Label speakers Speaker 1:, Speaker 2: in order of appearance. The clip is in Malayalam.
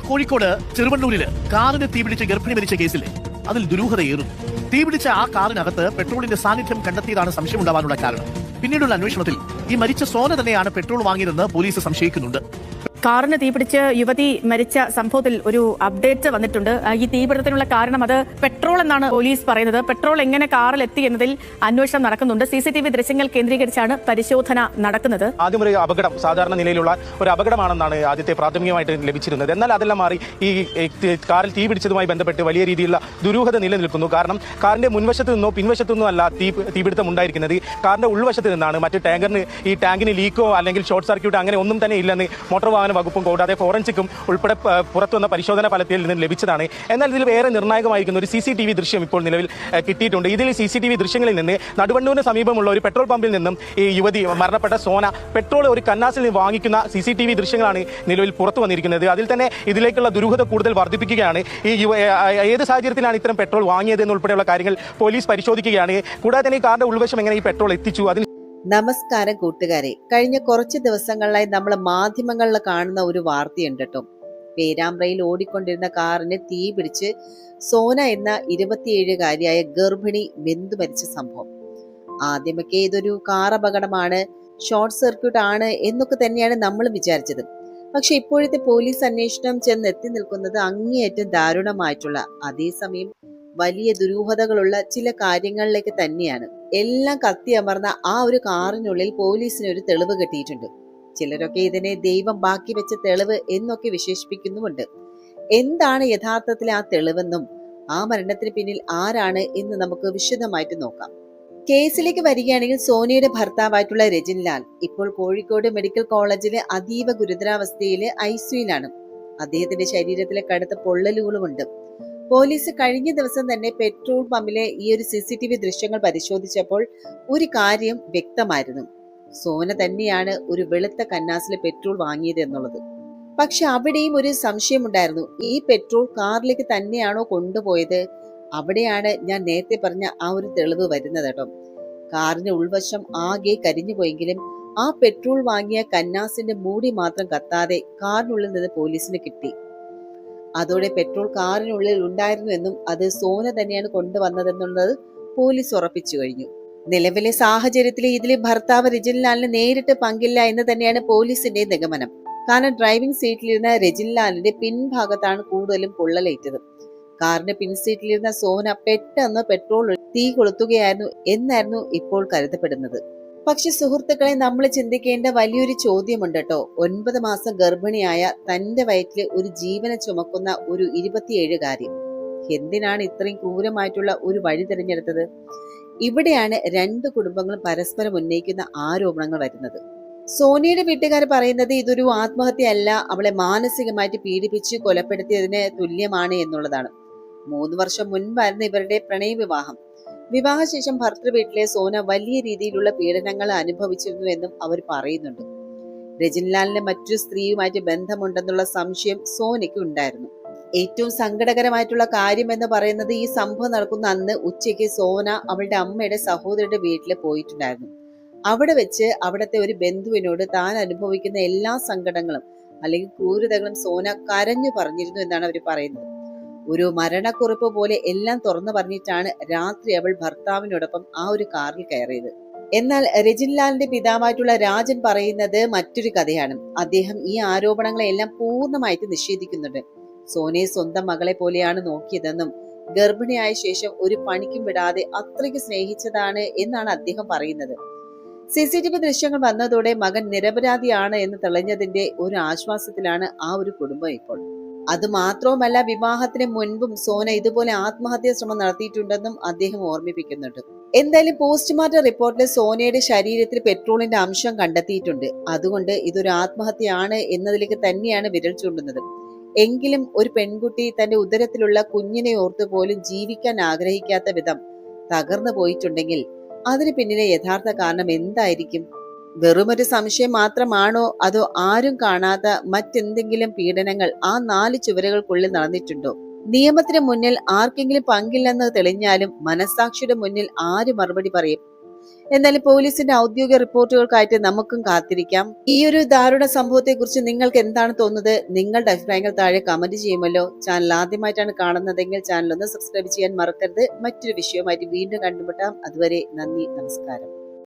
Speaker 1: കോഴിക്കോട് ചെറുവണ്ണൂരില് കാറിന് തീപിടിച്ച് ഗർഭിണി മരിച്ച കേസിൽ അതിൽ ദുരൂഹതയേറും. തീപിടിച്ച ആ കാറിനകത്ത് പെട്രോളിന്റെ സാന്നിധ്യം കണ്ടെത്തിയതാണ് സംശയമുണ്ടാവാനുള്ള കാരണം. പിന്നീടുള്ള അന്വേഷണത്തിൽ ഈ മരിച്ച സോന തന്നെയാണ് പെട്രോൾ വാങ്ങിയതെന്ന് പോലീസ് സംശയിക്കുന്നുണ്ട്.
Speaker 2: കാറിന് തീപിടിച്ച് യുവതി മരിച്ച സംഭവത്തിൽ ഒരു അപ്ഡേറ്റ് വന്നിട്ടുണ്ട്. ഈ തീപിടുത്തത്തിനുള്ള കാരണം അത് പെട്രോൾ എന്നാണ് പോലീസ് പറയുന്നത്. പെട്രോൾ എങ്ങനെ കാറിൽ എത്തി എന്നതിൽ അന്വേഷണം നടക്കുന്നുണ്ട്. CCTV ദൃശ്യങ്ങൾ കേന്ദ്രീകരിച്ചാണ് പരിശോധന നടക്കുന്നത്.
Speaker 3: ആദ്യം ഒരു അപകടം, സാധാരണ നിലയിലുള്ള ഒരു അപകടമാണെന്നാണ് ആദ്യത്തെ പ്രാഥമികമായിട്ട് ലഭിച്ചിരുന്നത്. എന്നാൽ അതെല്ലാം മാറി ഈ കാറിൽ തീ പിടിച്ചതുമായി ബന്ധപ്പെട്ട് വലിയ രീതിയിലുള്ള ദുരൂഹത നിലനിൽക്കുന്നു. കാരണം കാറിന്റെ മുൻവശത്ത് നിന്നോ പിൻവശത്തു നിന്നോ അല്ല തീപിടുത്തം ഉണ്ടായിരിക്കുന്നത്. കാറിന്റെ ഉൾവശത്ത് നിന്നാണ്. മറ്റ് ടാങ്കിന് ലീക്കോ അല്ലെങ്കിൽ ഷോർട്ട് സർക്യൂട്ടോ അങ്ങനെ ഒന്നും തന്നെ ഇല്ലെന്ന് മോട്ടോർ വാഹന വകുപ്പും കൂടാതെ ഫോറൻസിക്കും ഉൾപ്പെടെ പുറത്തുവന്ന പരിശോധനാ ഫലത്തിൽ നിന്ന് ലഭിച്ചതാണ്. എന്നാൽ ഇതിൽ വേറെ നിർണായകമായിരിക്കുന്ന ഒരു CCTV ദൃശ്യം ഇപ്പോൾ നിലവിൽ കിട്ടിയിട്ടുണ്ട്. ഇതിൽ CCTV ദൃശ്യങ്ങളിൽ നിന്ന് നടുവണ്ണൂരിന് സമീപമുള്ള ഒരു പെട്രോൾ പമ്പിൽ നിന്നും ഈ യുവതി മരണപ്പെട്ട സോന പെട്രോൾ ഒരു കന്നാസിൽ നിന്ന് വാങ്ങിക്കുന്ന CCTV ദൃശ്യങ്ങളാണ് നിലവിൽ പുറത്തു വന്നിരിക്കുന്നത്. അതിൽ തന്നെ ഇതിലേക്കുള്ള ദുരൂഹത കൂടുതൽ വർദ്ധിപ്പിക്കുകയാണ്. ഏത് സാഹചര്യത്തിലാണ് ഇത്തരം പെട്രോൾ വാങ്ങിയത് എന്നുൾപ്പെടെയുള്ള കാര്യങ്ങൾ പോലീസ് പരിശോധിക്കുകയാണ്. കൂടാതെ തന്നെ ഈ കാറിന്റെ ഉൾവശം എങ്ങനെ ഈ പെട്രോൾ എത്തിച്ചു.
Speaker 4: നമസ്കാരം കൂട്ടുകാരെ, കഴിഞ്ഞ കുറച്ച് ദിവസങ്ങളിലായി നമ്മൾ മാധ്യമങ്ങളിൽ കാണുന്ന ഒരു വാർത്തയുണ്ട് കേട്ടോ. പേരാമ്പ്രയിൽ ഓടിക്കൊണ്ടിരുന്ന കാറിന് തീ പിടിച്ച് സോന എന്ന 27-കാരിയായ ഗർഭിണി വെന്തു മരിച്ച സംഭവം. ആദ്യമൊക്കെ ഇതൊരു കാർ അപകടമാണ്, ഷോർട്ട് സർക്യൂട്ട് ആണ് എന്നൊക്കെ തന്നെയാണ് നമ്മൾ വിചാരിച്ചത്. പക്ഷെ ഇപ്പോഴത്തെ പോലീസ് അന്വേഷണം ചെന്നെത്തി നിൽക്കുന്നത് അങ്ങേയറ്റം ദാരുണമായിട്ടുള്ള, അതേസമയം വലിയ ദുരൂഹതകളുള്ള ചില കാര്യങ്ങളിലേക്ക് തന്നെയാണ്. എല്ലാം കത്തിയമർന്ന ആ ഒരു കാറിനുള്ളിൽ പോലീസിന് ഒരു തെളിവ് കിട്ടിയിട്ടുണ്ട്. ചിലരൊക്കെ ഇതിനെ ദൈവം ബാക്കി വെച്ച തെളിവ് എന്നൊക്കെ വിശേഷിപ്പിക്കുന്നുമുണ്ട്. എന്താണ് യഥാർത്ഥത്തിൽ ആ തെളിവെന്നും ആ മരണത്തിന് പിന്നിൽ ആരാണ് എന്ന് നമുക്ക് വിശദമായിട്ട് നോക്കാം. കേസിലേക്ക് വരികയാണെങ്കിൽ സോനിയുടെ ഭർത്താവായിട്ടുള്ള രജിൻ ലാൽ ഇപ്പോൾ കോഴിക്കോട് മെഡിക്കൽ കോളേജിലെ അതീവ ഗുരുതരാവസ്ഥയിൽ ICUയിലാണ്. അദ്ദേഹത്തിന്റെ ശരീരത്തിലെ കടുത്ത പൊള്ളലുകളുമുണ്ട്. പോലീസ് കഴിഞ്ഞ ദിവസം തന്നെ പെട്രോൾ പമ്പിലെ ഈ ഒരു CCTV ദൃശ്യങ്ങൾ പരിശോധിച്ചപ്പോൾ ഒരു കാര്യം വ്യക്തമായിരുന്നു. സോന തന്നെയാണ് ഒരു വെളുത്ത കന്നാസിലെ പെട്രോൾ വാങ്ങിയത് എന്നുള്ളത്. പക്ഷെ അവിടെയും ഒരു സംശയമുണ്ടായിരുന്നു. ഈ പെട്രോൾ കാറിലേക്ക് തന്നെയാണോ കൊണ്ടുപോയത്? അവിടെയാണ് ഞാൻ നേരത്തെ പറഞ്ഞ ആ ഒരു തെളിവ് വരുന്നത് കേട്ടോ. കാറിന്റെ ഉൾവശം ആകെ കരിഞ്ഞു പോയെങ്കിലും ആ പെട്രോൾ വാങ്ങിയ കന്നാസിന്റെ മൂടി മാത്രം കത്താതെ കാറിനുള്ളിൽ നിന്ന് പോലീസിന് കിട്ടി. അതോടെ പെട്രോൾ കാറിനുള്ളിൽ ഉണ്ടായിരുന്നു എന്നും അത് സോന തന്നെയാണ് കൊണ്ടുവന്നതെന്നുള്ളത് പോലീസ് ഉറപ്പിച്ചു കഴിഞ്ഞു. നിലവിലെ സാഹചര്യത്തിൽ ഇതിലെ ഭർത്താവ് രജിൻ ലാലിന് നേരിട്ട് പങ്കില്ല എന്ന് തന്നെയാണ് പോലീസിന്റെ നിഗമനം. കാരണം ഡ്രൈവിംഗ് സീറ്റിലിരുന്ന രജിൻ ലാലിന്റെ പിൻഭാഗത്താണ് കൂടുതലും പൊള്ളലേറ്റത്. കാറിന്റെ പിൻസീറ്റിലിരുന്ന സോന പെട്ടെന്ന് പെട്രോൾ തീ കൊളുത്തുകയായിരുന്നു എന്നായിരുന്നു ഇപ്പോൾ കരുതപ്പെടുന്നത്. പക്ഷെ സുഹൃത്തുക്കളെ, നമ്മൾ ചിന്തിക്കേണ്ട വലിയൊരു ചോദ്യമുണ്ട് കേട്ടോ. 9 മാസം ഗർഭിണിയായ തന്റെ വയറ്റിൽ ഒരു ജീവനെ ചുമക്കുന്ന ഒരു 27-കാരി എന്തിനാണ് ഇത്രയും ക്രൂരമായിട്ടുള്ള ഒരു വഴി തിരഞ്ഞെടുത്തത്? ഇവിടെയാണ് രണ്ട് കുടുംബങ്ങളും പരസ്പരം ഉന്നയിക്കുന്ന ആരോപണങ്ങൾ വരുന്നത്. സോനിയുടെ വീട്ടുകാർ പറയുന്നത് ഇതൊരു ആത്മഹത്യയല്ല, അവളെ മാനസികമായിട്ട് പീഡിപ്പിച്ച് കൊലപ്പെടുത്തിയതിന് തുല്യമാണ് എന്നുള്ളതാണ്. 3 വർഷം മുൻപായിരുന്നു ഇവരുടെ പ്രണയവിവാഹം. വിവാഹശേഷം ഭർത്തൃ വീട്ടിലെ സോന വലിയ രീതിയിലുള്ള പീഡനങ്ങൾ അനുഭവിച്ചിരുന്നു എന്നും അവർ പറയുന്നുണ്ട്. രജിൻ ലാലിന് മറ്റൊരു സ്ത്രീയുമായിട്ട് ബന്ധമുണ്ടെന്നുള്ള സംശയം സോനയ്ക്ക് ഉണ്ടായിരുന്നു. ഏറ്റവും സങ്കടകരമായിട്ടുള്ള കാര്യം എന്ന് പറയുന്നത് ഈ സംഭവം നടക്കുന്ന അന്ന് ഉച്ചയ്ക്ക് സോന അവളുടെ അമ്മയുടെ സഹോദരിയുടെ വീട്ടിൽ പോയിട്ടുണ്ടായിരുന്നു. അവിടെ വെച്ച് അവിടുത്തെ ഒരു ബന്ധുവിനോട് താൻ അനുഭവിക്കുന്ന എല്ലാ സങ്കടങ്ങളും അല്ലെങ്കിൽ ക്രൂരതകളും സോന കരഞ്ഞു പറഞ്ഞിരുന്നു എന്നാണ് അവർ പറയുന്നത്. ഒരു മരണക്കുറിപ്പ് പോലെ എല്ലാം തുറന്നു പറഞ്ഞിട്ടാണ് രാത്രി അവൾ ഭർത്താവിനോടൊപ്പം ആ ഒരു കാറിൽ കയറിയത്. എന്നാൽ രജിൻ ലാലിന്റെ പിതാവായിട്ടുള്ള രാജൻ പറയുന്നത് മറ്റൊരു കഥയാണ്. അദ്ദേഹം ഈ ആരോപണങ്ങളെല്ലാം പൂർണ്ണമായിട്ട് നിഷേധിക്കുന്നുണ്ട്. സോനയെ സ്വന്തം മകളെ പോലെയാണ് നോക്കിയതെന്നും ഗർഭിണിയായ ശേഷം ഒരു പണിക്കും വിടാതെ അത്രയ്ക്ക് സ്നേഹിച്ചതാണ് എന്നാണ് അദ്ദേഹം പറയുന്നത്. CCTV ദൃശ്യങ്ങൾ വന്നതോടെ മകൻ നിരപരാധിയാണ് എന്ന് തെളിഞ്ഞതിന്റെ ഒരു ആശ്വാസത്തിലാണ് ആ ഒരു കുടുംബം ഇപ്പോൾ. അതുമാത്രവുമല്ല, വിവാഹത്തിന് മുൻപും സോന ഇതുപോലെ ആത്മഹത്യാ ശ്രമം നടത്തിയിട്ടുണ്ടെന്നും അദ്ദേഹം ഓർമ്മിപ്പിക്കുന്നുണ്ട്. എന്തായാലും പോസ്റ്റ്മോർട്ടം റിപ്പോർട്ടിൽ സോനയുടെ ശരീരത്തിൽ പെട്രോളിന്റെ അംശം കണ്ടെത്തിയിട്ടുണ്ട്. അതുകൊണ്ട് ഇതൊരു ആത്മഹത്യയാണ് എന്നതിലേക്ക് തന്നെയാണ് വിരൽ ചൂണ്ടുന്നത്. എങ്കിലും ഒരു പെൺകുട്ടി തന്റെ ഉദരത്തിലുള്ള കുഞ്ഞിനെ ഓർത്തു പോലും ജീവിക്കാൻ ആഗ്രഹിക്കാത്ത വിധം തകർന്നു പോയിട്ടുണ്ടെങ്കിൽ അതിന് പിന്നിലെ യഥാർത്ഥ കാരണം എന്തായിരിക്കും? വെറുമൊരു സംശയം മാത്രമാണോ, അതോ ആരും കാണാത്ത മറ്റെന്തെങ്കിലും പീഡനങ്ങൾ ആ 4 ചുവരുകൾക്കുള്ളിൽ നടന്നിട്ടുണ്ടോ? നിയമത്തിന് മുന്നിൽ ആർക്കെങ്കിലും പങ്കില്ലെന്ന് തെളിഞ്ഞാലും മനസാക്ഷിയുടെ മുന്നിൽ ആര് മറുപടി പറയും? എന്നാലും പോലീസിന്റെ ഔദ്യോഗിക റിപ്പോർട്ടുകൾക്കായിട്ട് നമുക്കും കാത്തിരിക്കാം. ഈ ഒരു ദാരുണ സംഭവത്തെ കുറിച്ച് നിങ്ങൾക്ക് എന്താണ് തോന്നുന്നത്? നിങ്ങളുടെ അഭിപ്രായങ്ങൾ താഴെ കമന്റ് ചെയ്യുമല്ലോ. ചാനൽ ആദ്യമായിട്ടാണ് കാണുന്നതെങ്കിൽ ചാനൽ ഒന്ന് സബ്സ്ക്രൈബ് ചെയ്യാൻ മറക്കരുത്. മറ്റൊരു വിഷയവുമായിട്ട് വീണ്ടും കണ്ടുമുട്ടാം. അതുവരെ നന്ദി, നമസ്കാരം.